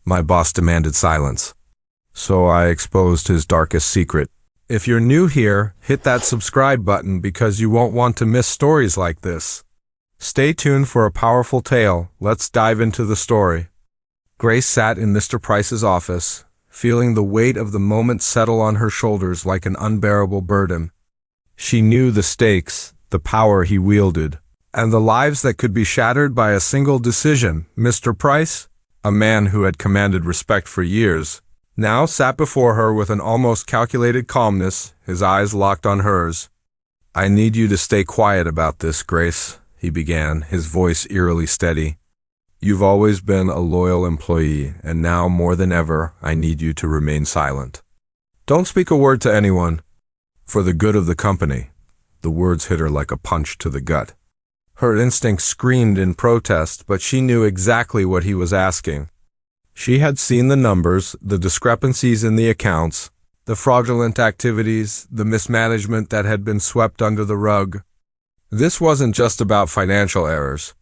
My boss demanded silence. So I exposed his darkest secret. If you're new here, hit that subscribe button because you won't want to miss stories like this. Stay tuned for a powerful tale. Let's dive into the story. Grace sat in Mr. Price's office, feeling the weight of the moment settle on her shoulders like an unbearable burden. She knew the stakes, the power he wielded, and the lives that could be shattered by a single decision. Mr. Price, a man who had commanded respect for years, now sat before her with an almost calculated calmness, his eyes locked on hers. "I need you to stay quiet about this, Grace," he began, his voice eerily steady. "You've always been a loyal employee, and now more than ever, I need you to remain silent. Don't speak a word to anyone. For the good of the company." The words hit her like a punch to the gut. Her instinct screamed in protest, but she knew exactly what he was asking. She had seen the numbers, the discrepancies in the accounts, the fraudulent activities, the mismanagement that had been swept under the rug. This wasn't just about financial errors.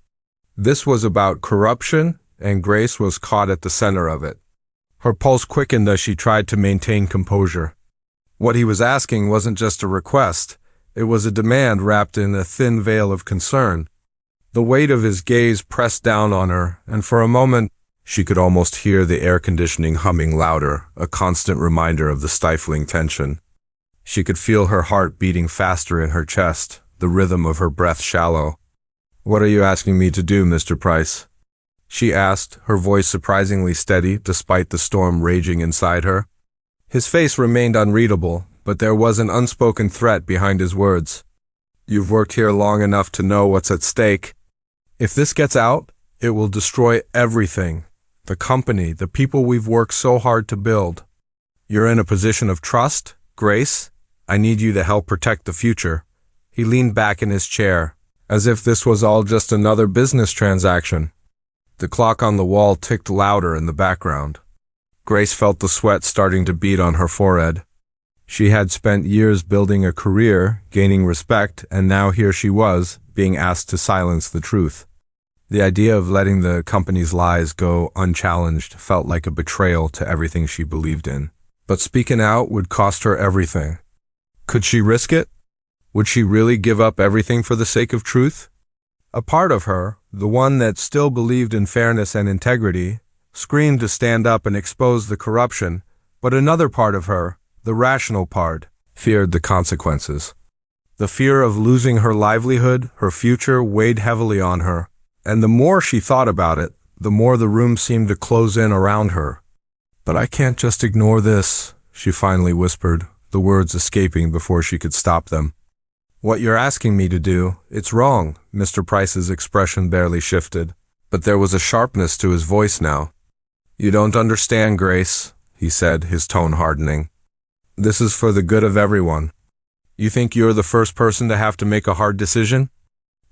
This was about corruption, and Grace was caught at the center of it. Her pulse quickened as she tried to maintain composure. What he was asking wasn't just a request. It was a demand wrapped in a thin veil of concern. The weight of his gaze pressed down on her, and for a moment, she could almost hear the air conditioning humming louder, a constant reminder of the stifling tension. She could feel her heart beating faster in her chest, the rhythm of her breath shallow. "What are you asking me to do, Mr. Price?" she asked, her voice surprisingly steady despite the storm raging inside her. His face remained unreadable, but there was an unspoken threat behind his words. "You've worked here long enough to know what's at stake. If this gets out, it will destroy everything. The company, the people we've worked so hard to build. You're in a position of trust, Grace. I need you to help protect the future." He leaned back in his chair, as if this was all just another business transaction. The clock on the wall ticked louder in the background. Grace felt the sweat starting to bead on her forehead. She had spent years building a career, gaining respect, and now here she was, being asked to silence the truth. The idea of letting the company's lies go unchallenged felt like a betrayal to everything she believed in. But speaking out would cost her everything. Could she risk it? Would she really give up everything for the sake of truth? A part of her, the one that still believed in fairness and integrity, screamed to stand up and expose the corruption, but another part of her, the rational part, feared the consequences. The fear of losing her livelihood, her future, weighed heavily on her, and the more she thought about it, the more the room seemed to close in around her. "But I can't just ignore this," she finally whispered, the words escaping before she could stop them. "What you're asking me to do, it's wrong." Mr. Price's expression barely shifted, but there was a sharpness to his voice now. "You don't understand, Grace," he said, his tone hardening. "This is for the good of everyone. You think you're the first person to have to make a hard decision?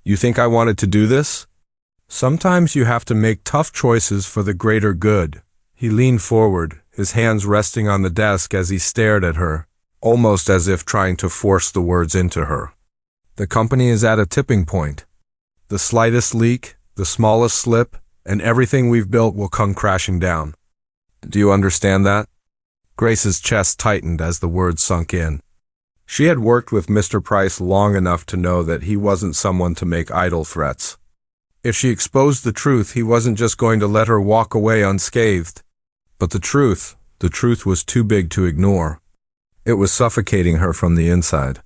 You think I wanted to do this? Sometimes you have to make tough choices for the greater good." He leaned forward, his hands resting on the desk as he stared at her, almost as if trying to force the words into her. "The company is at a tipping point. The slightest leak, the smallest slip, and everything we've built will come crashing down. Do you understand that?" Grace's chest tightened as the words sunk in. She had worked with Mr. Price long enough to know that he wasn't someone to make idle threats. If she exposed the truth, he wasn't just going to let her walk away unscathed. But the truth was too big to ignore. It was suffocating her from the inside.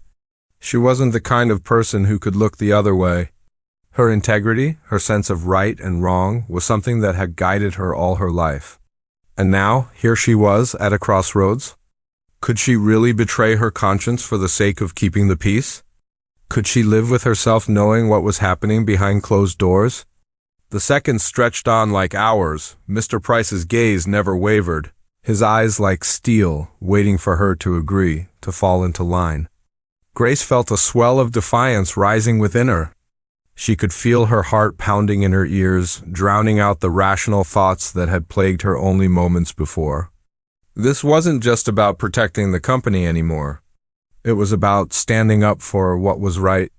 She wasn't the kind of person who could look the other way. Her integrity, her sense of right and wrong, was something that had guided her all her life. And now, here she was at a crossroads. Could she really betray her conscience for the sake of keeping the peace? Could she live with herself knowing what was happening behind closed doors? The seconds stretched on like hours. Mr. Price's gaze never wavered, his eyes like steel, waiting for her to agree, to fall into line. Grace felt a swell of defiance rising within her. She could feel her heart pounding in her ears, drowning out the rational thoughts that had plagued her only moments before. This wasn't just about protecting the company anymore. It was about standing up for what was right.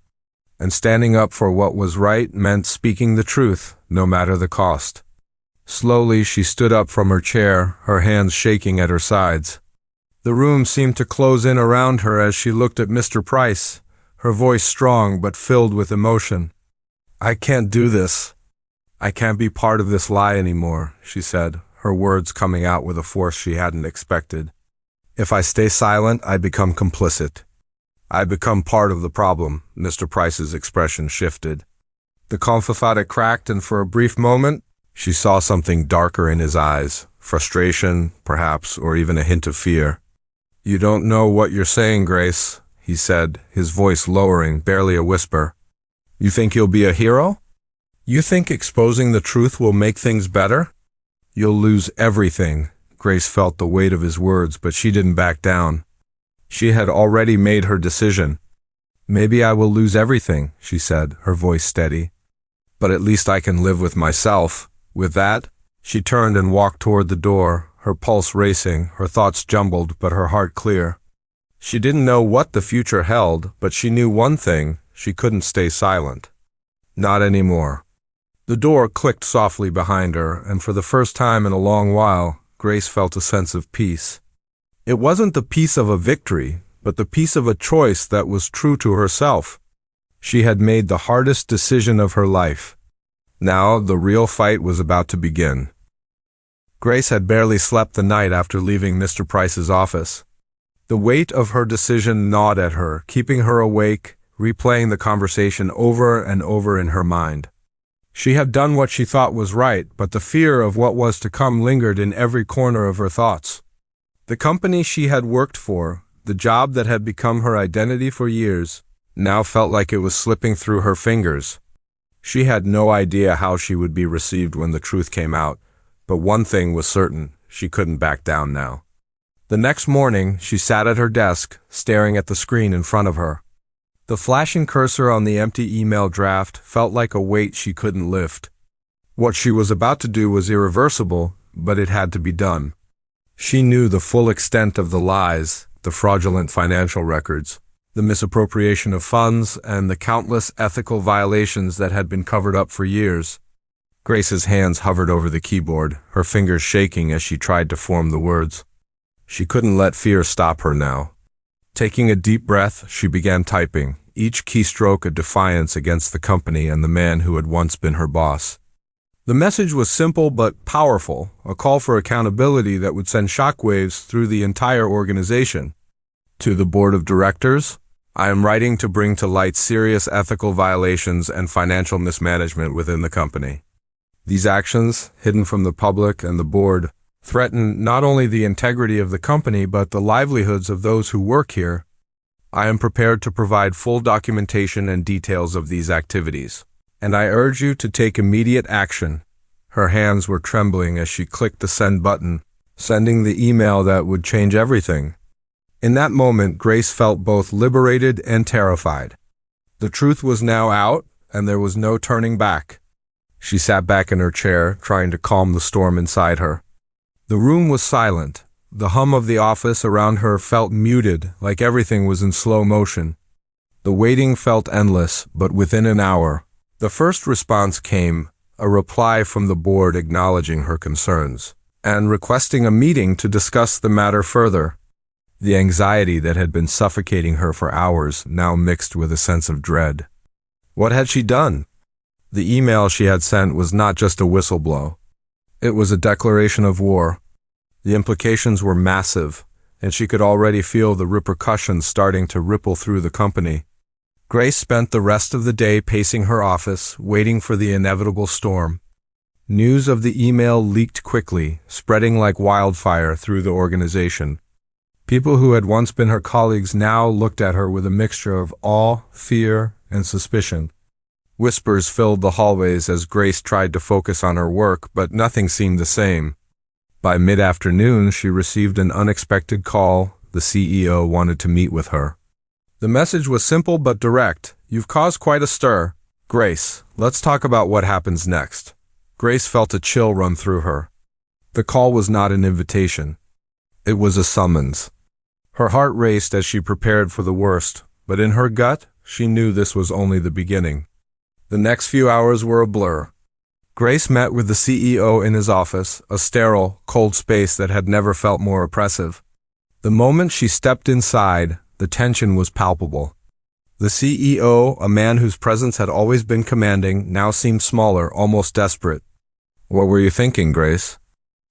And standing up for what was right meant speaking the truth, no matter the cost. Slowly, she stood up from her chair, her hands shaking at her sides. The room seemed to close in around her as she looked at Mr. Price, her voice strong but filled with emotion. "I can't do this. I can't be part of this lie anymore," she said, her words coming out with a force she hadn't expected. "If I stay silent, I become complicit. I become part of the problem." Mr. Price's expression shifted. The confafada cracked, and for a brief moment, she saw something darker in his eyes, frustration, perhaps, or even a hint of fear. "You don't know what you're saying, Grace," he said, his voice lowering, barely a whisper. "You think you'll be a hero? You think exposing the truth will make things better? You'll lose everything." Grace felt the weight of his words, but she didn't back down. She had already made her decision. "Maybe I will lose everything," she said, her voice steady. "But at least I can live with myself." With that, she turned and walked toward the door, her pulse racing, her thoughts jumbled, but her heart clear. She didn't know what the future held, but she knew one thing: she couldn't stay silent. Not anymore. The door clicked softly behind her, and for the first time in a long while, Grace felt a sense of peace. It wasn't the peace of a victory, but the peace of a choice that was true to herself. She had made the hardest decision of her life. Now the real fight was about to begin. Grace had barely slept the night after leaving Mr. Price's office. The weight of her decision gnawed at her, keeping her awake, replaying the conversation over and over in her mind. She had done what she thought was right, but the fear of what was to come lingered in every corner of her thoughts. The company she had worked for, the job that had become her identity for years, now felt like it was slipping through her fingers. She had no idea how she would be received when the truth came out, but one thing was certain: she couldn't back down now. The next morning, she sat at her desk, staring at the screen in front of her. The flashing cursor on the empty email draft felt like a weight she couldn't lift. What she was about to do was irreversible, but it had to be done. She knew the full extent of the lies, the fraudulent financial records, the misappropriation of funds, and the countless ethical violations that had been covered up for years. Grace's hands hovered over the keyboard, her fingers shaking as she tried to form the words. She couldn't let fear stop her now. Taking a deep breath, she began typing, each keystroke a defiance against the company and the man who had once been her boss. The message was simple but powerful, a call for accountability that would send shockwaves through the entire organization. To the board of directors, I am writing to bring to light serious ethical violations and financial mismanagement within the company. These actions, hidden from the public and the board, threaten not only the integrity of the company but the livelihoods of those who work here. I am prepared to provide full documentation and details of these activities, and I urge you to take immediate action. Her hands were trembling as she clicked the send button, sending the email that would change everything. In that moment, Grace felt both liberated and terrified. The truth was now out, and there was no turning back. She sat back in her chair, trying to calm the storm inside her. The room was silent. The hum of the office around her felt muted, like everything was in slow motion. The waiting felt endless, but within an hour, the first response came, a reply from the board acknowledging her concerns and requesting a meeting to discuss the matter further. The anxiety that had been suffocating her for hours now mixed with a sense of dread. What had she done? The email she had sent was not just a whistleblow. It was a declaration of war. The implications were massive, and she could already feel the repercussions starting to ripple through the company. Grace spent the rest of the day pacing her office, waiting for the inevitable storm. News of the email leaked quickly, spreading like wildfire through the organization. People who had once been her colleagues now looked at her with a mixture of awe, fear, and suspicion. Whispers filled the hallways as Grace tried to focus on her work, but nothing seemed the same. By mid-afternoon, she received an unexpected call. The CEO wanted to meet with her. The message was simple but direct. "You've caused quite a stir. Grace, let's talk about what happens next." Grace felt a chill run through her. The call was not an invitation. It was a summons. Her heart raced as she prepared for the worst, but in her gut, she knew this was only the beginning. The next few hours were a blur. Grace met with the CEO in his office, a sterile, cold space that had never felt more oppressive. The moment she stepped inside, the tension was palpable. The CEO, a man whose presence had always been commanding, now seemed smaller, almost desperate. "What were you thinking, Grace?"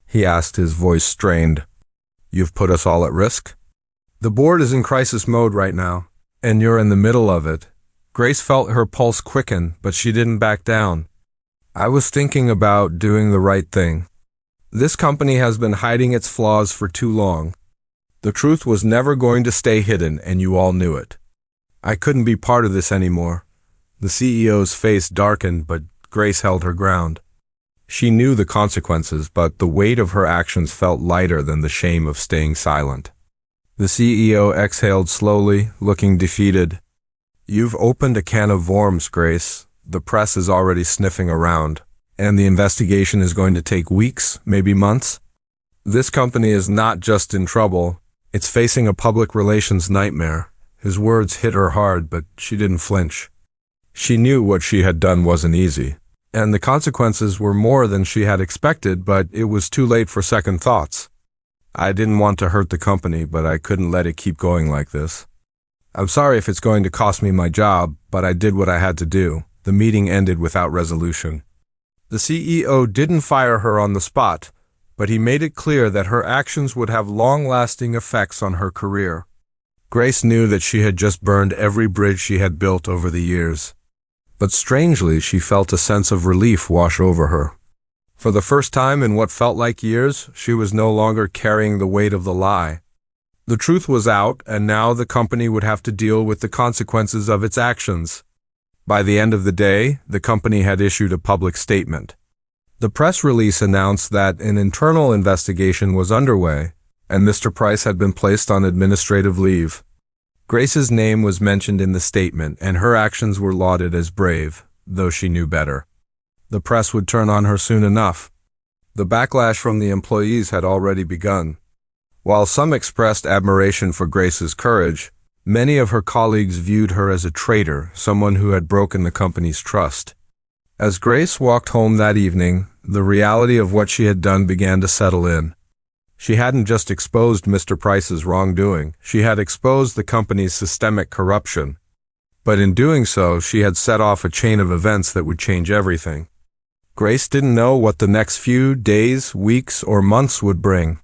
he asked, his voice strained. "You've put us all at risk?" "The board is in crisis mode right now, and you're in the middle of it." Grace felt her pulse quicken, but she didn't back down. "I was thinking about doing the right thing. This company has been hiding its flaws for too long. The truth was never going to stay hidden, and you all knew it. I couldn't be part of this anymore." The CEO's face darkened, but Grace held her ground. She knew the consequences, but the weight of her actions felt lighter than the shame of staying silent. The CEO exhaled slowly, looking defeated. "You've opened a can of worms, Grace. The press is already sniffing around, and the investigation is going to take weeks, maybe months. This company is not just in trouble, it's facing a public relations nightmare." His words hit her hard, but she didn't flinch. She knew what she had done wasn't easy, and the consequences were more than she had expected, but it was too late for second thoughts. "I didn't want to hurt the company, but I couldn't let it keep going like this. I'm sorry if it's going to cost me my job, but I did what I had to do." The meeting ended without resolution. The CEO didn't fire her on the spot, but he made it clear that her actions would have long-lasting effects on her career. Grace knew that she had just burned every bridge she had built over the years. But strangely, she felt a sense of relief wash over her. For the first time in what felt like years, she was no longer carrying the weight of the lie. The truth was out, and now the company would have to deal with the consequences of its actions. By the end of the day, the company had issued a public statement. The press release announced that an internal investigation was underway, and Mr. Price had been placed on administrative leave. Grace's name was mentioned in the statement, and her actions were lauded as brave, though she knew better. The press would turn on her soon enough. The backlash from the employees had already begun. While some expressed admiration for Grace's courage, many of her colleagues viewed her as a traitor, someone who had broken the company's trust. As Grace walked home that evening, the reality of what she had done began to settle in. She hadn't just exposed Mr. Price's wrongdoing, she had exposed the company's systemic corruption. But in doing so, she had set off a chain of events that would change everything. Grace didn't know what the next few days, weeks, or months would bring.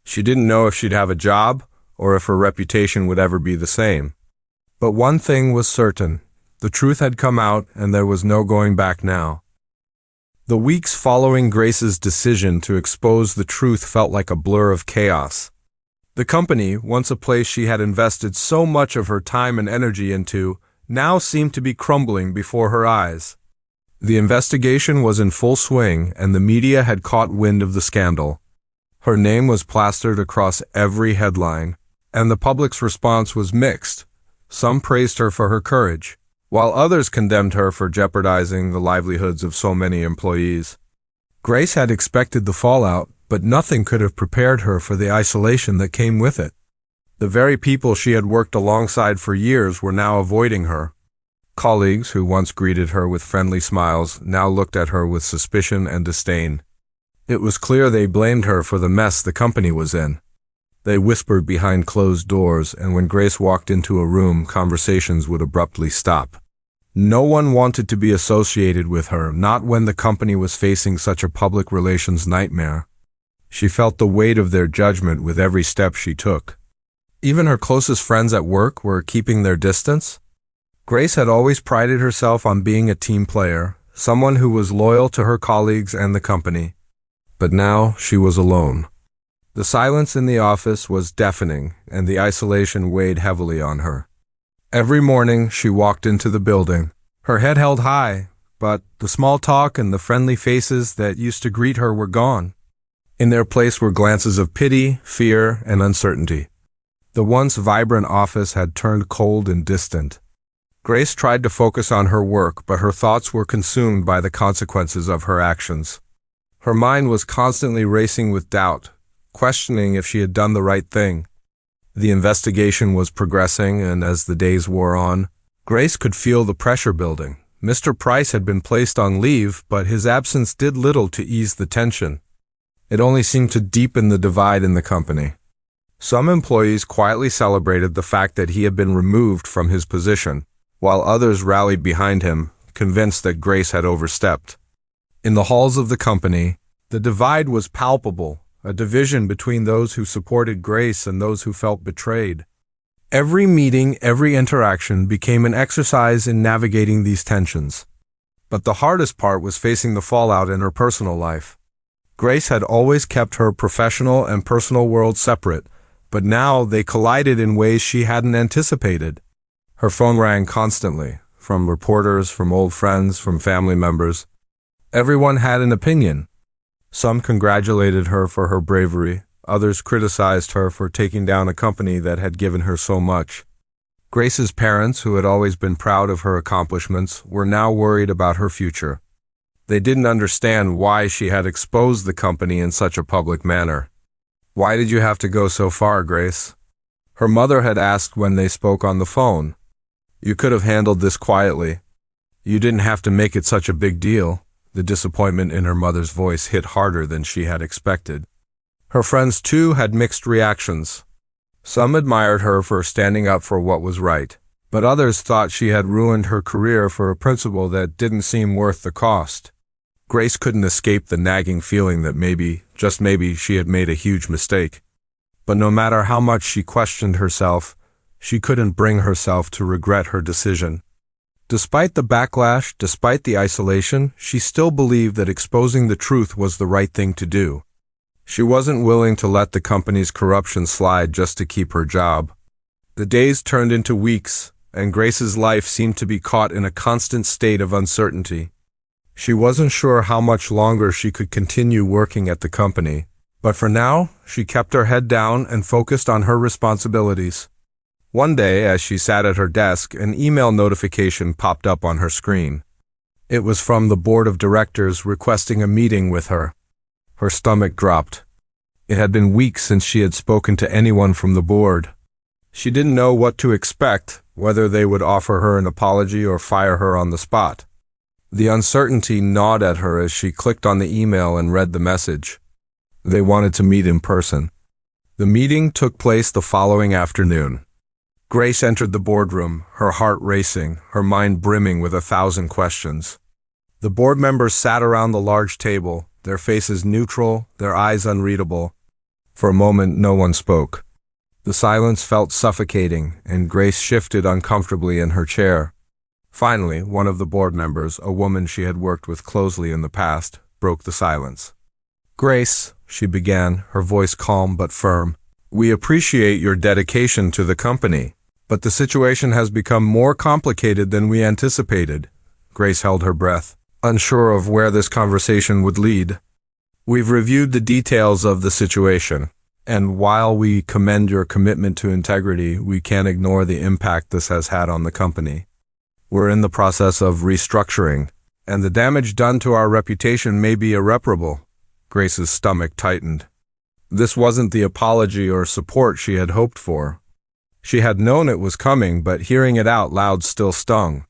She didn't know if she'd have a job, or if her reputation would ever be the same. But one thing was certain: the truth had come out, and there was no going back now. The weeks following Grace's decision to expose the truth felt like a blur of chaos. The company, once a place she had invested so much of her time and energy into, now seemed to be crumbling before her eyes. The investigation was in full swing, and the media had caught wind of the scandal. Her name was plastered across every headline, and the public's response was mixed. Some praised her for her courage, while others condemned her for jeopardizing the livelihoods of so many employees. Grace had expected the fallout, but nothing could have prepared her for the isolation that came with it. The very people she had worked alongside for years were now avoiding her. Colleagues who once greeted her with friendly smiles now looked at her with suspicion and disdain. It was clear they blamed her for the mess the company was in. They whispered behind closed doors, and when Grace walked into a room, conversations would abruptly stop. No one wanted to be associated with her, not when the company was facing such a public relations nightmare. She felt the weight of their judgment with every step she took. Even her closest friends at work were keeping their distance. Grace had always prided herself on being a team player, someone who was loyal to her colleagues and the company. But now she was alone. The silence in the office was deafening, and the isolation weighed heavily on her. Every morning she walked into the building, her head held high, but the small talk and the friendly faces that used to greet her were gone. In their place were glances of pity, fear, and uncertainty. The once vibrant office had turned cold and distant. Grace tried to focus on her work, but her thoughts were consumed by the consequences of her actions. Her mind was constantly racing with doubt, questioning if she had done the right thing. The investigation was progressing, and as the days wore on, Grace could feel the pressure building. Mr. Price had been placed on leave, but his absence did little to ease the tension. It only seemed to deepen the divide in the company. Some employees quietly celebrated the fact that he had been removed from his position, while others rallied behind him, convinced that Grace had overstepped. In the halls of the company, the divide was palpable, a division between those who supported Grace and those who felt betrayed. Every meeting, every interaction became an exercise in navigating these tensions. But the hardest part was facing the fallout in her personal life. Grace had always kept her professional and personal world separate, but now they collided in ways she hadn't anticipated. Her phone rang constantly, from reporters, from old friends, from family members. Everyone had an opinion. Some congratulated her for her bravery. Others criticized her for taking down a company that had given her so much. Grace's parents, who had always been proud of her accomplishments, were now worried about her future. They didn't understand why she had exposed the company in such a public manner. "Why did you have to go so far, Grace?" her mother had asked when they spoke on the phone. "You could have handled this quietly. You didn't have to make it such a big deal." The disappointment in her mother's voice hit harder than she had expected. Her friends, too, had mixed reactions. Some admired her for standing up for what was right, but others thought she had ruined her career for a principle that didn't seem worth the cost. Grace couldn't escape the nagging feeling that maybe, just maybe, she had made a huge mistake. But no matter how much she questioned herself, she couldn't bring herself to regret her decision. Despite the backlash, despite the isolation, she still believed that exposing the truth was the right thing to do. She wasn't willing to let the company's corruption slide just to keep her job. The days turned into weeks, and Grace's life seemed to be caught in a constant state of uncertainty. She wasn't sure how much longer she could continue working at the company, but for now, she kept her head down and focused on her responsibilities. One day, as she sat at her desk, an email notification popped up on her screen. It was from the board of directors requesting a meeting with her. Her stomach dropped. It had been weeks since she had spoken to anyone from the board. She didn't know what to expect, whether they would offer her an apology or fire her on the spot. The uncertainty gnawed at her as she clicked on the email and read the message. They wanted to meet in person. The meeting took place the following afternoon. Grace entered the boardroom, her heart racing, her mind brimming with 1,000 questions. The board members sat around the large table, their faces neutral, their eyes unreadable. For a moment, no one spoke. The silence felt suffocating, and Grace shifted uncomfortably in her chair. Finally, one of the board members, a woman she had worked with closely in the past, broke the silence. "Grace," she began, her voice calm but firm, "we appreciate your dedication to the company, but the situation has become more complicated than we anticipated." Grace held her breath, unsure of where this conversation would lead. "We've reviewed the details of the situation, and while we commend your commitment to integrity, we can't ignore the impact this has had on the company. We're in the process of restructuring, and the damage done to our reputation may be irreparable." Grace's stomach tightened. This wasn't the apology or support she had hoped for. She had known it was coming, but hearing it out loud still stung.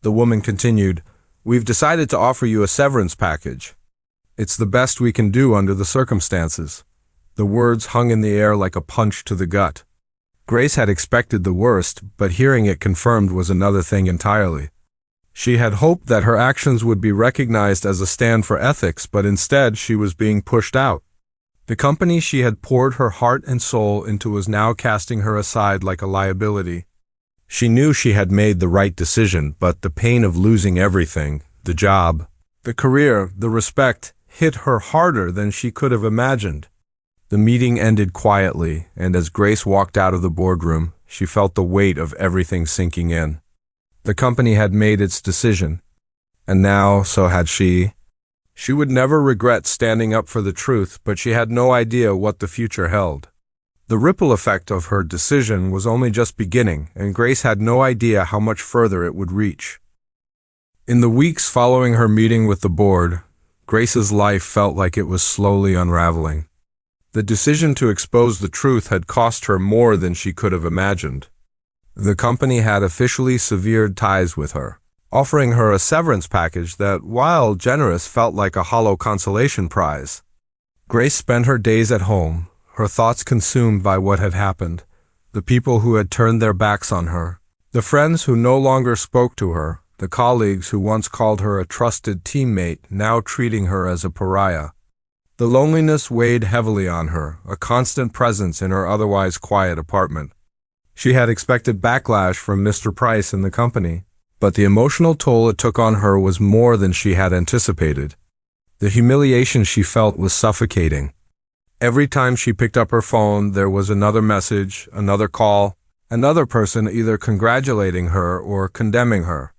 The woman continued, "We've decided to offer you a severance package. It's the best we can do under the circumstances." The words hung in the air like a punch to the gut. Grace had expected the worst, but hearing it confirmed was another thing entirely. She had hoped that her actions would be recognized as a stand for ethics, but instead she was being pushed out. The company she had poured her heart and soul into was now casting her aside like a liability. She knew she had made the right decision, but the pain of losing everything, the job, the career, the respect, hit her harder than she could have imagined. The meeting ended quietly, and as Grace walked out of the boardroom, she felt the weight of everything sinking in. The company had made its decision, and now so had she. She would never regret standing up for the truth, but she had no idea what the future held. The ripple effect of her decision was only just beginning, and Grace had no idea how much further it would reach. In the weeks following her meeting with the board, Grace's life felt like it was slowly unraveling. The decision to expose the truth had cost her more than she could have imagined. The company had officially severed ties with her. offering her a severance package that, while generous, felt like a hollow consolation prize. Grace spent her days at home, her thoughts consumed by what had happened, the people who had turned their backs on her, the friends who no longer spoke to her, the colleagues who once called her a trusted teammate, now treating her as a pariah. The loneliness weighed heavily on her, a constant presence in her otherwise quiet apartment. She had expected backlash from Mr. Price and the company, but the emotional toll it took on her was more than she had anticipated. The humiliation she felt was suffocating. Every time she picked up her phone, there was another message, another call, another person either congratulating her or condemning her.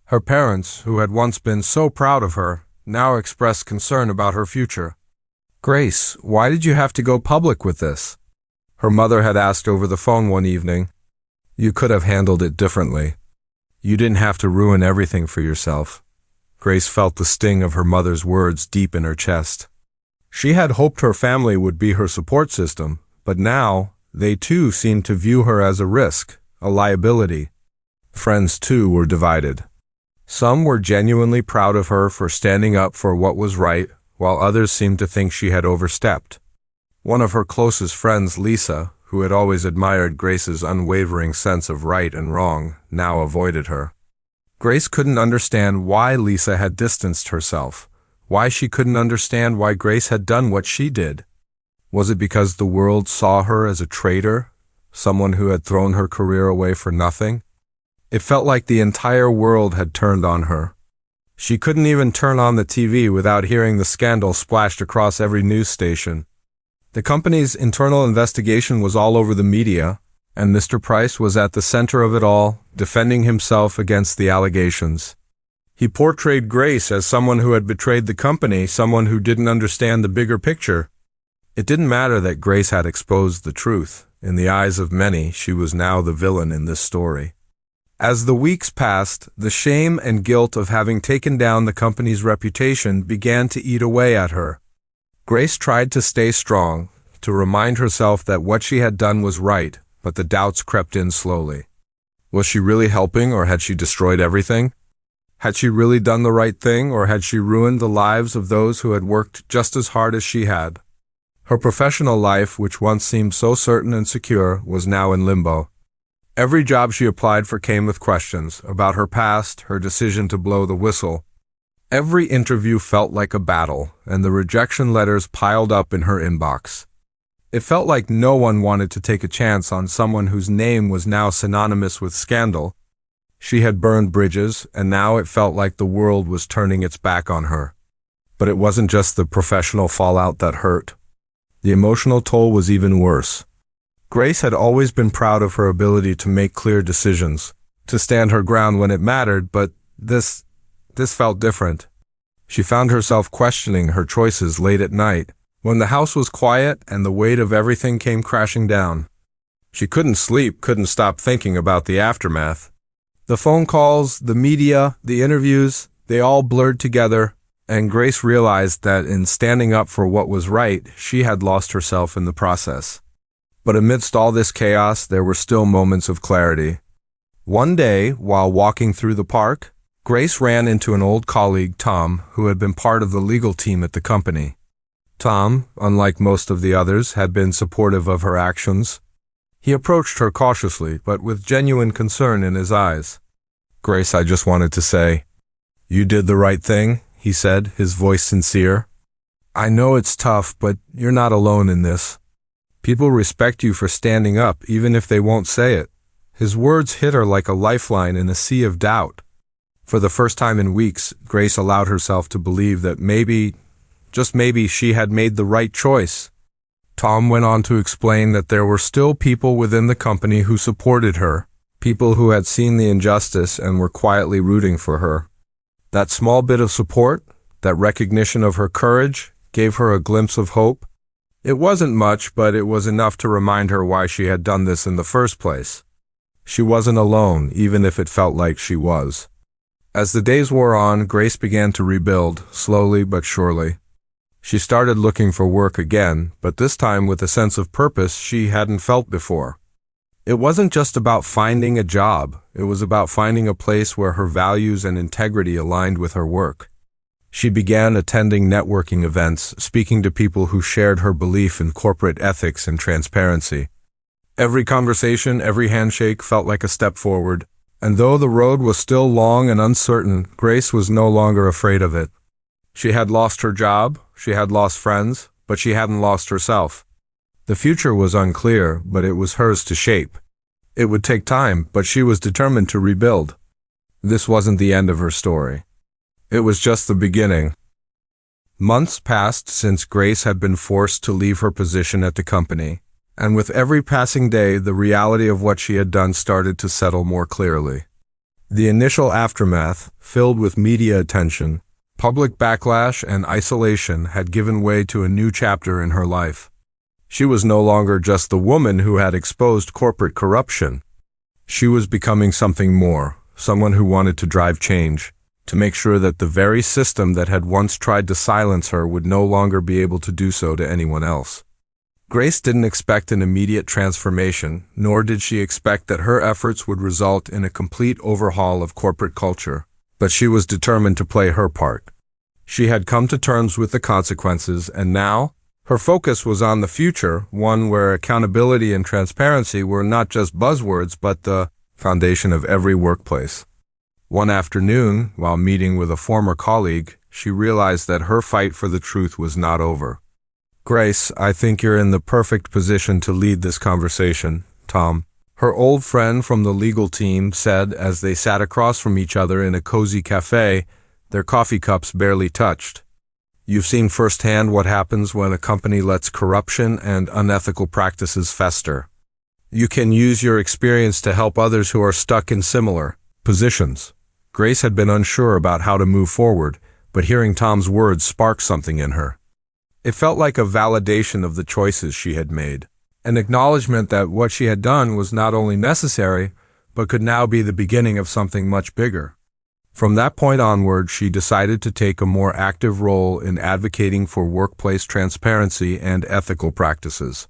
Her parents, who had once been so proud of her, now expressed concern about her future. "Grace, why did you have to go public with this?" her mother had asked over the phone one evening. "You could have handled it differently. You didn't have to ruin everything for yourself." Grace felt the sting of her mother's words deep in her chest. She had hoped her family would be her support system, but now they too seemed to view her as a risk, a liability. Friends too were divided. Some were genuinely proud of her for standing up for what was right, while others seemed to think she had overstepped. One of her closest friends, Lisa, who had always admired Grace's unwavering sense of right and wrong, now avoided her. Grace couldn't understand why Lisa had distanced herself, why she couldn't understand why Grace had done what she did. Was it because the world saw her as a traitor, someone who had thrown her career away for nothing? It felt like the entire world had turned on her. She couldn't even turn on the TV without hearing the scandal splashed across every news station. The company's internal investigation was all over the media, and Mr. Price was at the center of it all, defending himself against the allegations. He portrayed Grace as someone who had betrayed the company, someone who didn't understand the bigger picture. It didn't matter that Grace had exposed the truth. In the eyes of many, she was now the villain in this story. As the weeks passed, the shame and guilt of having taken down the company's reputation began to eat away at her. Grace tried to stay strong, to remind herself that what she had done was right, but the doubts crept in slowly. Was she really helping, or had she destroyed everything? Had she really done the right thing, or had she ruined the lives of those who had worked just as hard as she had? Her professional life, which once seemed so certain and secure, was now in limbo. Every job she applied for came with questions about her past, her decision to blow the whistle. Every interview felt like a battle, and the rejection letters piled up in her inbox. It felt like no one wanted to take a chance on someone whose name was now synonymous with scandal. She had burned bridges, and now it felt like the world was turning its back on her. But it wasn't just the professional fallout that hurt. The emotional toll was even worse. Grace had always been proud of her ability to make clear decisions, to stand her ground when it mattered, but this felt different. She found herself questioning her choices late at night, when the house was quiet and the weight of everything came crashing down. She couldn't sleep, couldn't stop thinking about the aftermath. The phone calls, the media, the interviews, they all blurred together, and Grace realized that in standing up for what was right, she had lost herself in the process. But amidst all this chaos, there were still moments of clarity. One day, while walking through the park, Grace ran into an old colleague, Tom, who had been part of the legal team at the company. Tom, unlike most of the others, had been supportive of her actions. He approached her cautiously, but with genuine concern in his eyes. "Grace, I just wanted to say, you did the right thing," he said, his voice sincere. "I know it's tough, but you're not alone in this. People respect you for standing up, even if they won't say it." His words hit her like a lifeline in a sea of doubt. For the first time in weeks, Grace allowed herself to believe that maybe, just maybe, she had made the right choice. Tom went on to explain that there were still people within the company who supported her, people who had seen the injustice and were quietly rooting for her. That small bit of support, that recognition of her courage, gave her a glimpse of hope. It wasn't much, but it was enough to remind her why she had done this in the first place. She wasn't alone, even if it felt like she was. As the days wore on, Grace began to rebuild, slowly but surely. She started looking for work again, but this time with a sense of purpose she hadn't felt before. It wasn't just about finding a job, it was about finding a place where her values and integrity aligned with her work. She began attending networking events, speaking to people who shared her belief in corporate ethics and transparency. Every conversation, every handshake felt like a step forward, and though the road was still long and uncertain, Grace was no longer afraid of it. She had lost her job, she had lost friends, but she hadn't lost herself. The future was unclear, but it was hers to shape. It would take time, but she was determined to rebuild. This wasn't the end of her story. It was just the beginning. Months passed since Grace had been forced to leave her position at the company, and with every passing day, the reality of what she had done started to settle more clearly. The initial aftermath, filled with media attention, public backlash, and isolation, had given way to a new chapter in her life. She was no longer just the woman who had exposed corporate corruption. She was becoming something more, someone who wanted to drive change, to make sure that the very system that had once tried to silence her would no longer be able to do so to anyone else. Grace didn't expect an immediate transformation, nor did she expect that her efforts would result in a complete overhaul of corporate culture, but she was determined to play her part. She had come to terms with the consequences, and now, her focus was on the future, one where accountability and transparency were not just buzzwords but the foundation of every workplace. One afternoon, while meeting with a former colleague, she realized that her fight for the truth was not over. "Grace, I think you're in the perfect position to lead this conversation, Tom," her old friend from the legal team said as they sat across from each other in a cozy cafe, their coffee cups barely touched. "You've seen firsthand what happens when a company lets corruption and unethical practices fester. You can use your experience to help others who are stuck in similar positions." Grace had been unsure about how to move forward, but hearing Tom's words sparked something in her. It felt like a validation of the choices she had made, an acknowledgement that what she had done was not only necessary, but could now be the beginning of something much bigger. From that point onward, she decided to take a more active role in advocating for workplace transparency and ethical practices.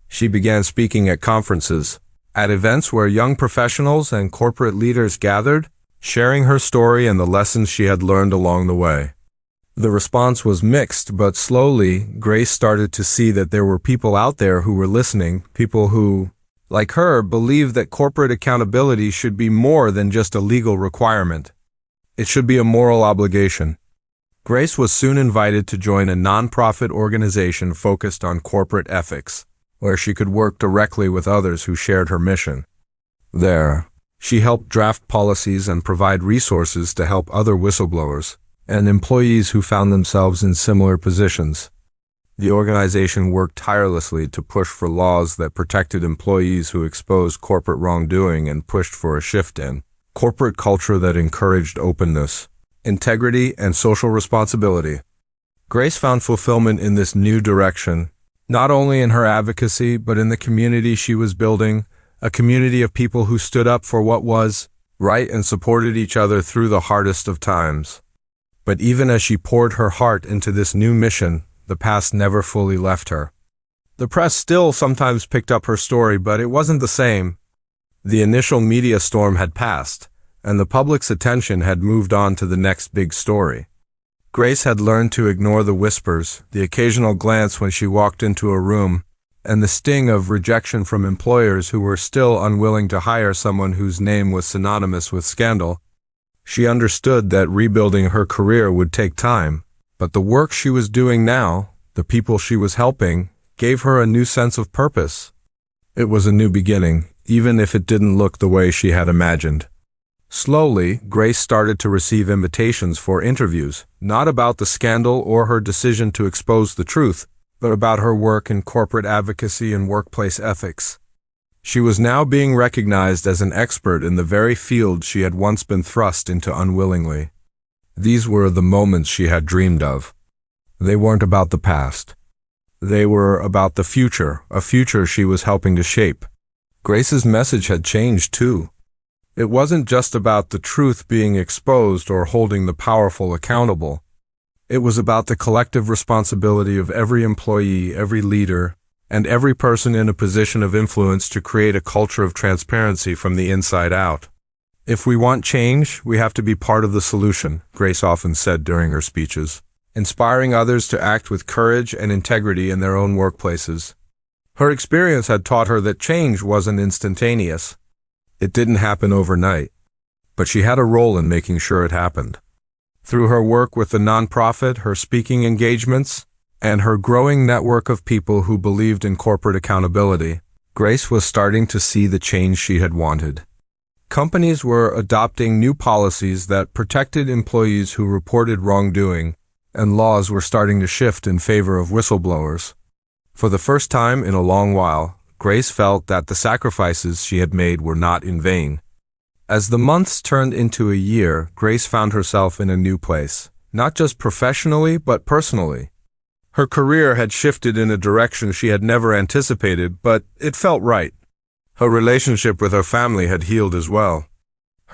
She began speaking at conferences, at events where young professionals and corporate leaders gathered, sharing her story and the lessons she had learned along the way. The response was mixed, but slowly, Grace started to see that there were people out there who were listening, people who, like her, believed that corporate accountability should be more than just a legal requirement. It should be a moral obligation. Grace was soon invited to join a nonprofit organization focused on corporate ethics, where she could work directly with others who shared her mission. There, she helped draft policies and provide resources to help other whistleblowers and employees who found themselves in similar positions. The organization worked tirelessly to push for laws that protected employees who exposed corporate wrongdoing and pushed for a shift in corporate culture that encouraged openness, integrity, and social responsibility. Grace found fulfillment in this new direction, not only in her advocacy, but in the community she was building, a community of people who stood up for what was right and supported each other through the hardest of times. But even as she poured her heart into this new mission, the past never fully left her. The press still sometimes picked up her story, but it wasn't the same. The initial media storm had passed, and the public's attention had moved on to the next big story. Grace had learned to ignore the whispers, the occasional glance when she walked into a room, and the sting of rejection from employers who were still unwilling to hire someone whose name was synonymous with scandal. She understood that rebuilding her career would take time, but the work she was doing now, the people she was helping, gave her a new sense of purpose. It was a new beginning, even if it didn't look the way she had imagined. Slowly, Grace started to receive invitations for interviews, not about the scandal or her decision to expose the truth, but about her work in corporate advocacy and workplace ethics. She was now being recognized as an expert in the very field she had once been thrust into unwillingly. These were the moments she had dreamed of. They weren't about the past. They were about the future, a future she was helping to shape. Grace's message had changed too. It wasn't just about the truth being exposed or holding the powerful accountable. It was about the collective responsibility of every employee, every leader, and every person in a position of influence to create a culture of transparency from the inside out. If we want change, we have to be part of the solution, Grace often said during her speeches, inspiring others to act with courage and integrity in their own workplaces. Her experience had taught her that change wasn't instantaneous. It didn't happen overnight, but she had a role in making sure it happened. Through her work with the nonprofit, her speaking engagements, and her growing network of people who believed in corporate accountability, Grace was starting to see the change she had wanted. Companies were adopting new policies that protected employees who reported wrongdoing, and laws were starting to shift in favor of whistleblowers. For the first time in a long while, Grace felt that the sacrifices she had made were not in vain. As the months turned into a year, Grace found herself in a new place, not just professionally, but personally. Her career had shifted in a direction she had never anticipated, but it felt right. Her relationship with her family had healed as well.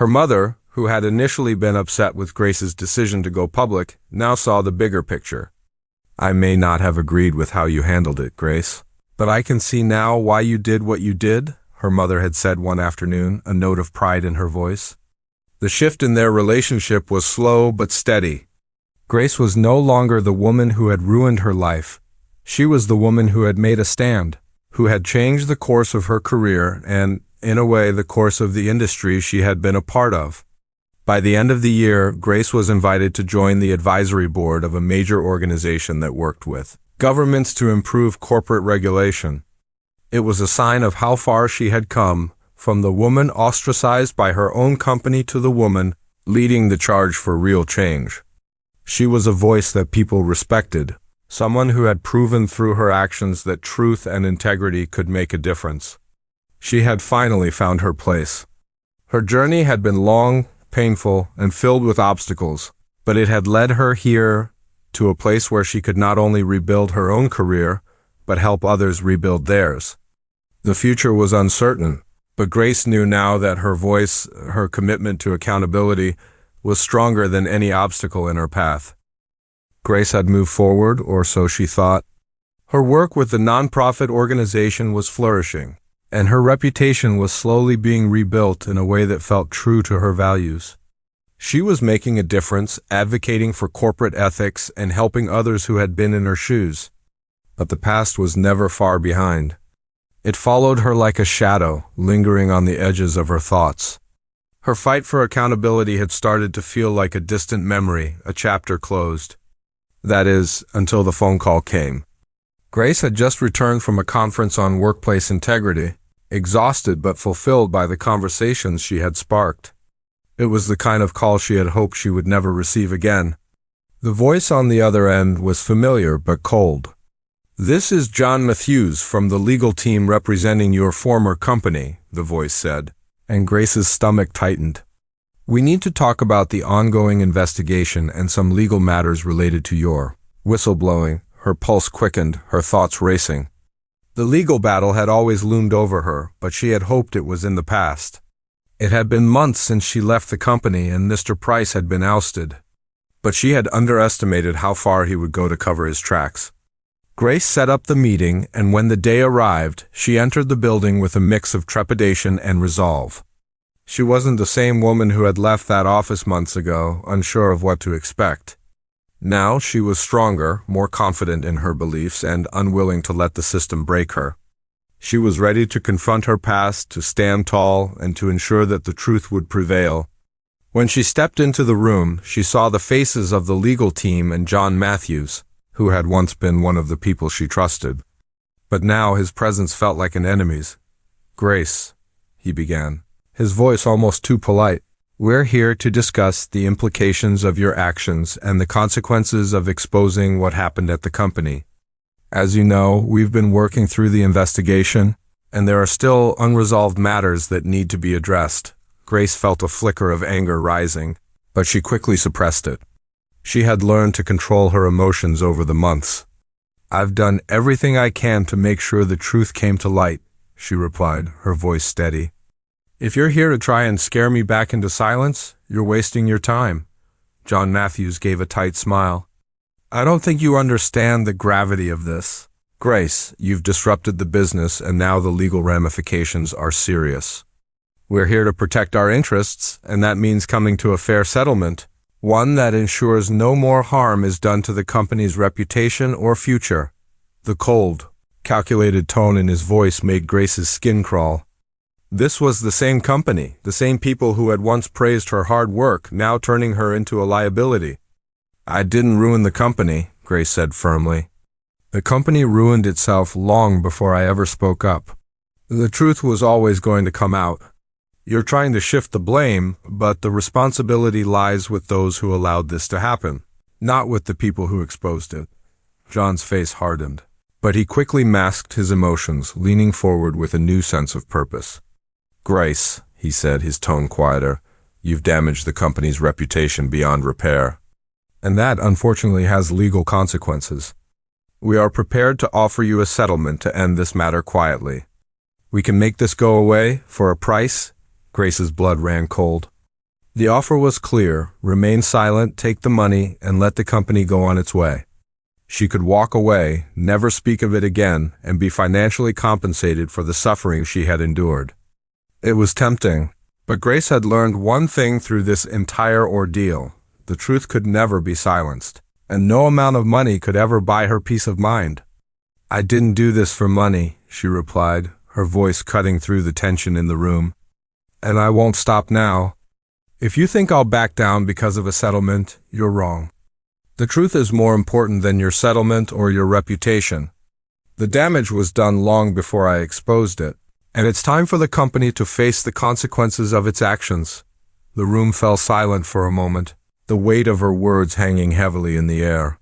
Her mother, who had initially been upset with Grace's decision to go public, now saw the bigger picture. "I may not have agreed with how you handled it, Grace, but I can see now why you did what you did," her mother had said one afternoon, a note of pride in her voice. The shift in their relationship was slow but steady. Grace was no longer the woman who had ruined her life. She was the woman who had made a stand, who had changed the course of her career and, in a way, the course of the industry she had been a part of. By the end of the year, Grace was invited to join the advisory board of a major organization that worked with governments to improve corporate regulation. It was a sign of how far she had come, from the woman ostracized by her own company to the woman leading the charge for real change. She was a voice that people respected, someone who had proven through her actions that truth and integrity could make a difference. She had finally found her place. Her journey had been long, painful, and filled with obstacles, but it had led her here to a place where she could not only rebuild her own career, but help others rebuild theirs. The future was uncertain, but Grace knew now that her voice, her commitment to accountability, was stronger than any obstacle in her path. Grace had moved forward, or so she thought. Her work with the nonprofit organization was flourishing, and her reputation was slowly being rebuilt in a way that felt true to her values. She was making a difference, advocating for corporate ethics and helping others who had been in her shoes. But the past was never far behind. It followed her like a shadow, lingering on the edges of her thoughts. Her fight for accountability had started to feel like a distant memory, a chapter closed. That is, until the phone call came. Grace had just returned from a conference on workplace integrity, exhausted but fulfilled by the conversations she had sparked. It was the kind of call she had hoped she would never receive again. The voice on the other end was familiar but cold. "This is John Matthews from the legal team representing your former company," the voice said, and Grace's stomach tightened. "We need to talk about the ongoing investigation and some legal matters related to your whistleblowing." Her pulse quickened, her thoughts racing. The legal battle had always loomed over her, but she had hoped it was in the past. It had been months since she left the company and Mr. Price had been ousted. But she had underestimated how far he would go to cover his tracks. Grace set up the meeting, and when the day arrived, she entered the building with a mix of trepidation and resolve. She wasn't the same woman who had left that office months ago, unsure of what to expect. Now she was stronger, more confident in her beliefs, and unwilling to let the system break her. She was ready to confront her past, to stand tall, and to ensure that the truth would prevail. When she stepped into the room, she saw the faces of the legal team and John Matthews, who had once been one of the people she trusted. But now his presence felt like an enemy's. "Grace," he began, his voice almost too polite, "we're here to discuss the implications of your actions and the consequences of exposing what happened at the company. As you know, we've been working through the investigation, and there are still unresolved matters that need to be addressed." Grace felt a flicker of anger rising, but she quickly suppressed it. She had learned to control her emotions over the months. "I've done everything I can to make sure the truth came to light," she replied, her voice steady. "If you're here to try and scare me back into silence, you're wasting your time." John Matthews gave a tight smile. "I don't think you understand the gravity of this. Grace, you've disrupted the business and now the legal ramifications are serious. We're here to protect our interests, and that means coming to a fair settlement, one that ensures no more harm is done to the company's reputation or future. The cold, calculated tone in his voice made Grace's skin crawl. This was the same company, the same people who had once praised her hard work, now turning her into a liability. I didn't ruin the company, Grace said firmly. The company ruined itself long before I ever spoke up. The truth was always going to come out. You're trying to shift the blame, but the responsibility lies with those who allowed this to happen, not with the people who exposed it. John's face hardened, but he quickly masked his emotions, leaning forward with a new sense of purpose. Grace, he said, his tone quieter, you've damaged the company's reputation beyond repair. And that, unfortunately, has legal consequences. We are prepared to offer you a settlement to end this matter quietly. We can make this go away for a price. Grace's blood ran cold. The offer was clear: remain silent, take the money, and let the company go on its way. She could walk away, never speak of it again, and be financially compensated for the suffering she had endured. It was tempting, but Grace had learned one thing through this entire ordeal: the truth could never be silenced, and no amount of money could ever buy her peace of mind. I didn't do this for money, she replied, her voice cutting through the tension in the room. And I won't stop now. If you think I'll back down because of a settlement, you're wrong. The truth is more important than your settlement or your reputation. The damage was done long before I exposed it, and it's time for the company to face the consequences of its actions. The room fell silent for a moment, the weight of her words hanging heavily in the air.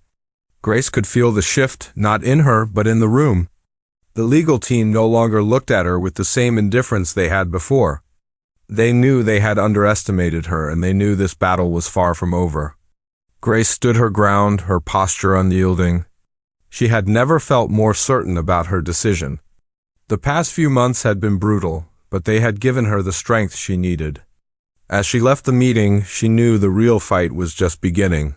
Grace could feel the shift, not in her, but in the room. The legal team no longer looked at her with the same indifference they had before. They knew they had underestimated her, and they knew this battle was far from over. Grace stood her ground, her posture unyielding. She had never felt more certain about her decision. The past few months had been brutal, but they had given her the strength she needed. As she left the meeting, she knew the real fight was just beginning.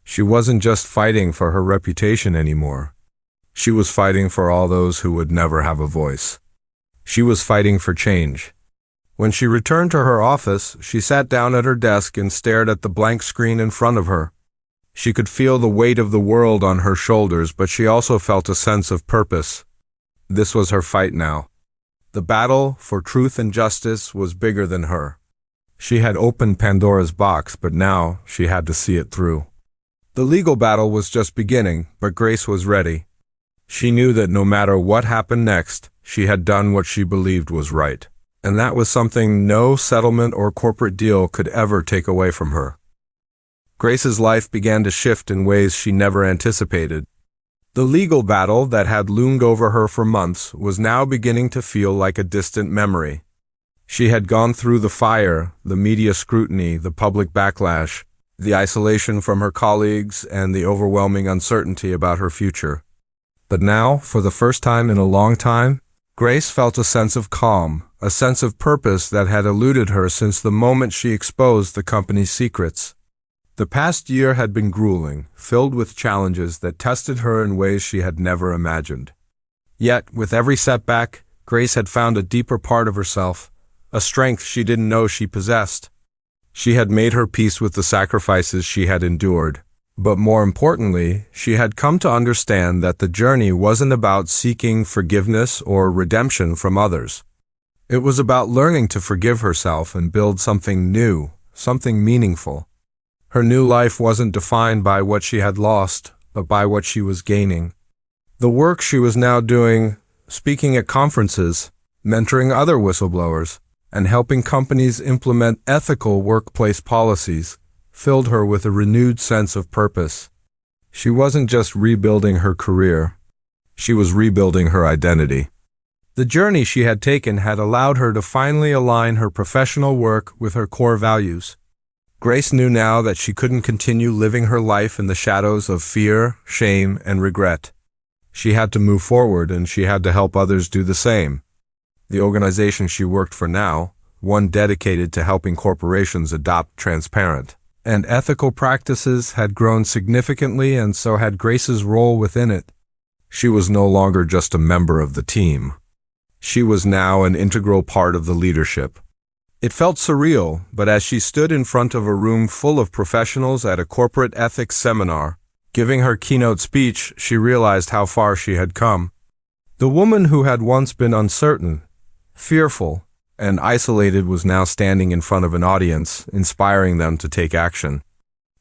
She wasn't just fighting for her reputation anymore. She was fighting for all those who would never have a voice. She was fighting for change. When she returned to her office, she sat down at her desk and stared at the blank screen in front of her. She could feel the weight of the world on her shoulders, but she also felt a sense of purpose. This was her fight now. The battle for truth and justice was bigger than her. She had opened Pandora's box, but now she had to see it through. The legal battle was just beginning, but Grace was ready. She knew that no matter what happened next, she had done what she believed was right. And that was something no settlement or corporate deal could ever take away from her. Grace's life began to shift in ways she never anticipated. The legal battle that had loomed over her for months was now beginning to feel like a distant memory. She had gone through the fire, the media scrutiny, the public backlash, the isolation from her colleagues, and the overwhelming uncertainty about her future. But now, for the first time in a long time, Grace felt a sense of calm, a sense of purpose that had eluded her since the moment she exposed the company's secrets. The past year had been grueling, filled with challenges that tested her in ways she had never imagined. Yet, with every setback, Grace had found a deeper part of herself, a strength she didn't know she possessed. She had made her peace with the sacrifices she had endured. But more importantly, she had come to understand that the journey wasn't about seeking forgiveness or redemption from others. It was about learning to forgive herself and build something new, something meaningful. Her new life wasn't defined by what she had lost, but by what she was gaining. The work she was now doing, speaking at conferences, mentoring other whistleblowers, and helping companies implement ethical workplace policies, filled her with a renewed sense of purpose. She wasn't just rebuilding her career. She was rebuilding her identity. The journey she had taken had allowed her to finally align her professional work with her core values. Grace knew now that she couldn't continue living her life in the shadows of fear, shame, and regret. She had to move forward, and she had to help others do the same. The organization she worked for now, one dedicated to helping corporations adopt transparent and ethical practices, had grown significantly, and so had Grace's role within it. She was no longer just a member of the team. She was now an integral part of the leadership. It felt surreal, but as she stood in front of a room full of professionals at a corporate ethics seminar, giving her keynote speech, she realized how far she had come. The woman who had once been uncertain, fearful, and isolated was now standing in front of an audience, inspiring them to take action.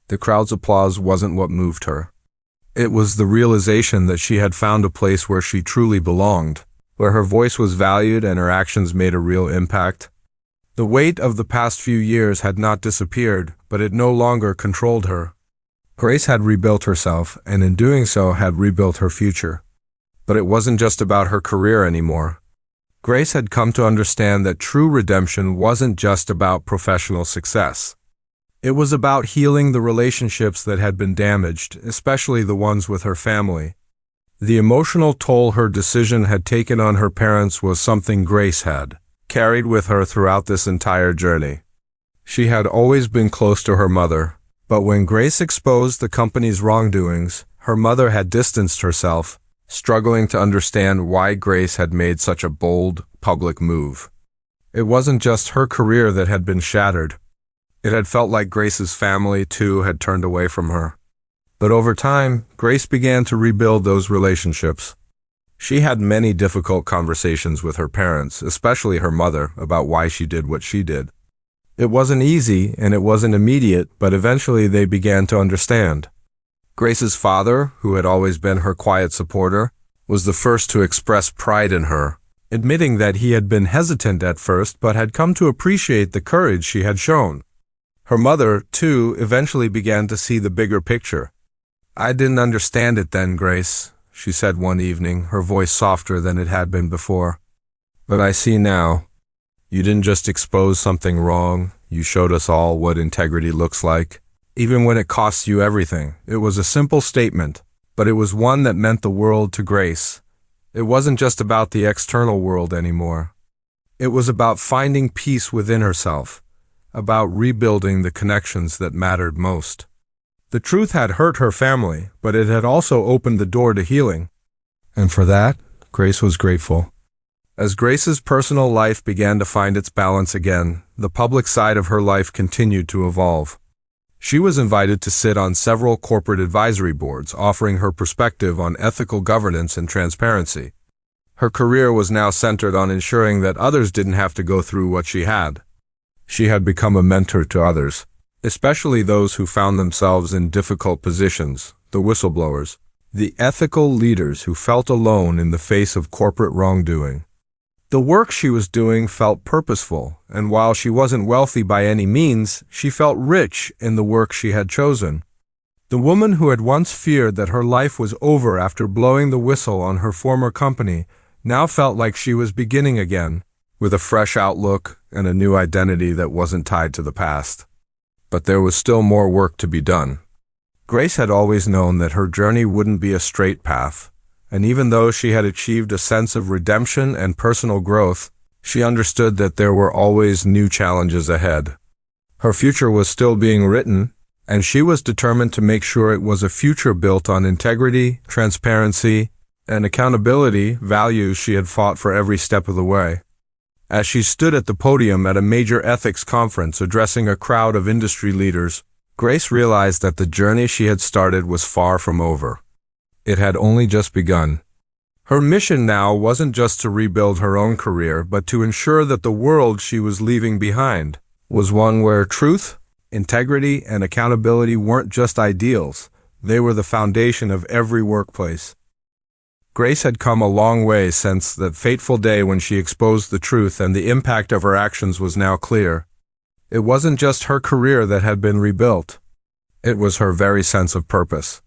The crowd's applause wasn't what moved her. It was the realization that she had found a place where she truly belonged, where her voice was valued and her actions made a real impact. The weight of the past few years had not disappeared, but it no longer controlled her. Grace had rebuilt herself, and in doing so had rebuilt her future. But it wasn't just about her career anymore. Grace had come to understand that true redemption wasn't just about professional success. It was about healing the relationships that had been damaged, especially the ones with her family. The emotional toll her decision had taken on her parents was something Grace had carried with her throughout this entire journey. She had always been close to her mother, but when Grace exposed the company's wrongdoings, her mother had distanced herself, struggling to understand why Grace had made such a bold, public move. It wasn't just her career that had been shattered. It had felt like Grace's family, too, had turned away from her. But over time, Grace began to rebuild those relationships. She had many difficult conversations with her parents, especially her mother, about why she did what she did. It wasn't easy and it wasn't immediate, but eventually they began to understand. Grace's father, who had always been her quiet supporter, was the first to express pride in her, admitting that he had been hesitant at first but had come to appreciate the courage she had shown. Her mother, too, eventually began to see the bigger picture. "I didn't understand it then, Grace," she said one evening, her voice softer than it had been before. "But I see now. You didn't just expose something wrong, you showed us all what integrity looks like. Even when it costs you everything." It was a simple statement, but it was one that meant the world to Grace. It wasn't just about the external world anymore. It was about finding peace within herself, about rebuilding the connections that mattered most. The truth had hurt her family, but it had also opened the door to healing. And for that, Grace was grateful. As Grace's personal life began to find its balance again, the public side of her life continued to evolve. She was invited to sit on several corporate advisory boards, offering her perspective on ethical governance and transparency. Her career was now centered on ensuring that others didn't have to go through what she had. She had become a mentor to others, especially those who found themselves in difficult positions, the whistleblowers, the ethical leaders who felt alone in the face of corporate wrongdoing. The work she was doing felt purposeful, and while she wasn't wealthy by any means, she felt rich in the work she had chosen. The woman who had once feared that her life was over after blowing the whistle on her former company now felt like she was beginning again, with a fresh outlook and a new identity that wasn't tied to the past. But there was still more work to be done. Grace had always known that her journey wouldn't be a straight path, and even though she had achieved a sense of redemption and personal growth, she understood that there were always new challenges ahead. Her future was still being written, and she was determined to make sure it was a future built on integrity, transparency, and accountability, values she had fought for every step of the way. As she stood at the podium at a major ethics conference addressing a crowd of industry leaders, Grace realized that the journey she had started was far from over. It had only just begun. Her mission now wasn't just to rebuild her own career, but to ensure that the world she was leaving behind was one where truth, integrity, and accountability weren't just ideals, they were the foundation of every workplace. Grace had come a long way since that fateful day when she exposed the truth, and the impact of her actions was now clear. It wasn't just her career that had been rebuilt. It was her very sense of purpose.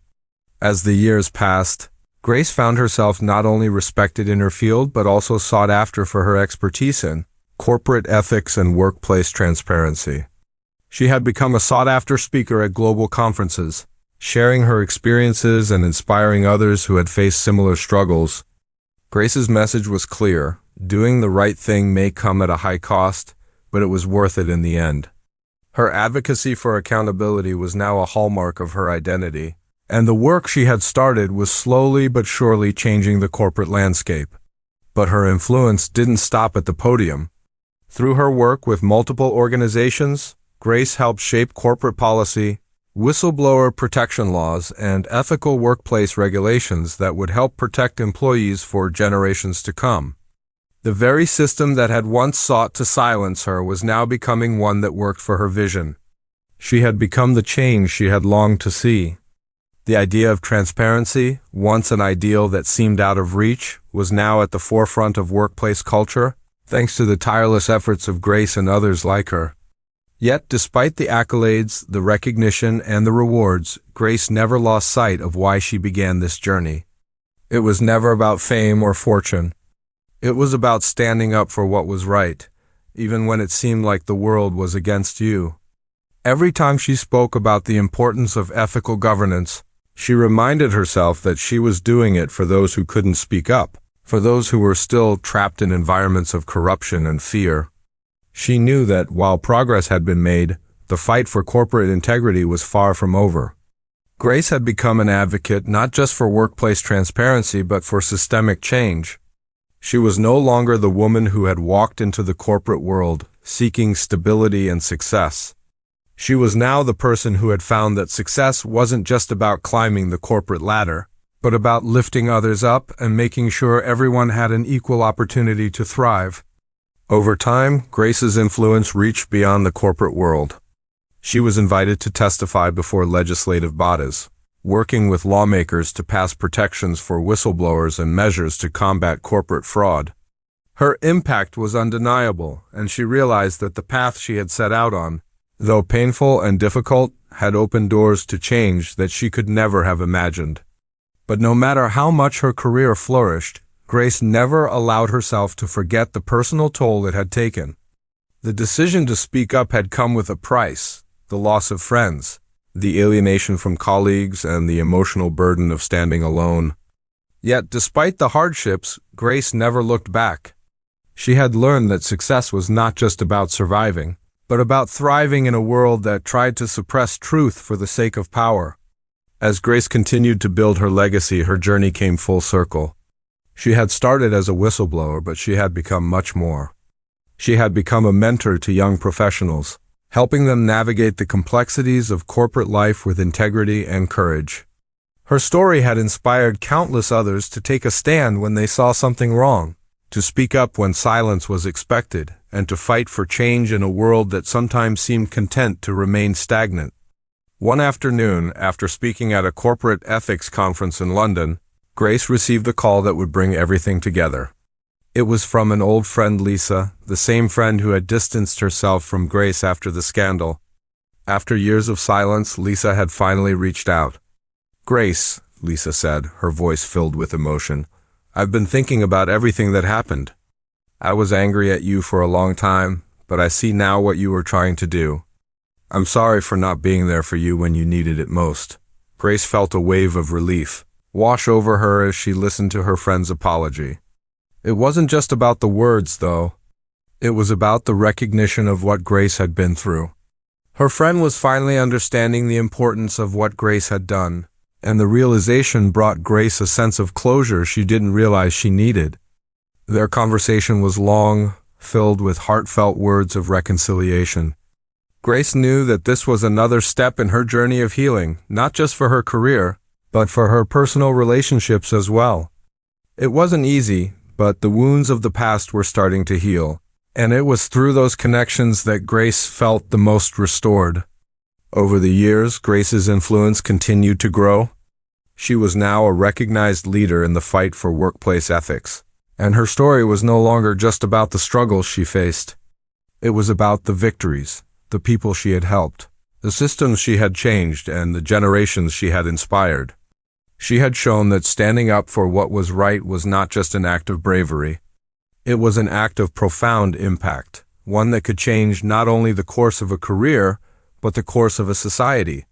As the years passed, Grace found herself not only respected in her field but also sought after for her expertise in corporate ethics and workplace transparency. She had become a sought-after speaker at global conferences, sharing her experiences and inspiring others who had faced similar struggles. Grace's message was clear: doing the right thing may come at a high cost, but it was worth it in the end. Her advocacy for accountability was now a hallmark of her identity, and the work she had started was slowly but surely changing the corporate landscape. But her influence didn't stop at the podium. Through her work with multiple organizations, Grace helped shape corporate policy, whistleblower protection laws, and ethical workplace regulations that would help protect employees for generations to come. The very system that had once sought to silence her was now becoming one that worked for her vision. She had become the change she had longed to see. The idea of transparency, once an ideal that seemed out of reach, was now at the forefront of workplace culture, thanks to the tireless efforts of Grace and others like her. Yet, despite the accolades, the recognition, and the rewards, Grace never lost sight of why she began this journey. It was never about fame or fortune. It was about standing up for what was right, even when it seemed like the world was against you. Every time she spoke about the importance of ethical governance, she reminded herself that she was doing it for those who couldn't speak up, for those who were still trapped in environments of corruption and fear. She knew that while progress had been made, the fight for corporate integrity was far from over. Grace had become an advocate not just for workplace transparency but for systemic change. She was no longer the woman who had walked into the corporate world, seeking stability and success. She was now the person who had found that success wasn't just about climbing the corporate ladder, but about lifting others up and making sure everyone had an equal opportunity to thrive. Over time, Grace's influence reached beyond the corporate world. She was invited to testify before legislative bodies, working with lawmakers to pass protections for whistleblowers and measures to combat corporate fraud. Her impact was undeniable, and she realized that the path she had set out on, though painful and difficult, had opened doors to change that she could never have imagined. But no matter how much her career flourished, Grace never allowed herself to forget the personal toll it had taken. The decision to speak up had come with a price: the loss of friends, the alienation from colleagues, and the emotional burden of standing alone. Yet, despite the hardships, Grace never looked back. She had learned that success was not just about surviving, but about thriving in a world that tried to suppress truth for the sake of power. As Grace continued to build her legacy, her journey came full circle. She had started as a whistleblower, but she had become much more. She had become a mentor to young professionals, helping them navigate the complexities of corporate life with integrity and courage. Her story had inspired countless others to take a stand when they saw something wrong, to speak up when silence was expected, and to fight for change in a world that sometimes seemed content to remain stagnant. One afternoon, after speaking at a corporate ethics conference in London, Grace received a call that would bring everything together. It was from an old friend, Lisa, the same friend who had distanced herself from Grace after the scandal. After years of silence, Lisa had finally reached out. "Grace," Lisa said, her voice filled with emotion, "I've been thinking about everything that happened. I was angry at you for a long time, but I see now what you were trying to do. I'm sorry for not being there for you when you needed it most." Grace felt a wave of relief wash over her as she listened to her friend's apology. It wasn't just about the words, though. It was about the recognition of what Grace had been through. Her friend was finally understanding the importance of what Grace had done, and the realization brought Grace a sense of closure she didn't realize she needed. Their conversation was long, filled with heartfelt words of reconciliation. Grace knew that this was another step in her journey of healing, not just for her career, but for her personal relationships as well. It wasn't easy, but the wounds of the past were starting to heal, and it was through those connections that Grace felt the most restored. Over the years, Grace's influence continued to grow. She was now a recognized leader in the fight for workplace ethics, and her story was no longer just about the struggles she faced. It was about the victories, the people she had helped, the systems she had changed, and the generations she had inspired. She had shown that standing up for what was right was not just an act of bravery. It was an act of profound impact, one that could change not only the course of a career, but the course of a society.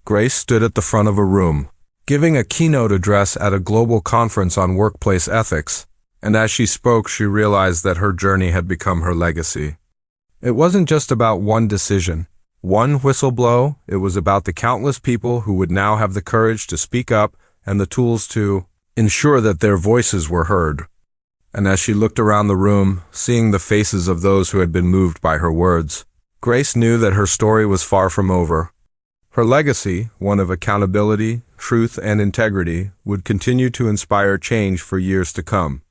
Grace stood at the front of a room, giving a keynote address at a global conference on workplace ethics, and as she spoke, she realized that her journey had become her legacy. It wasn't just about one decision. One whistle blow, it was about the countless people who would now have the courage to speak up and the tools to ensure that their voices were heard. And as she looked around the room, seeing the faces of those who had been moved by her words, Grace knew that her story was far from over. Her legacy, one of accountability, truth, and integrity, would continue to inspire change for years to come.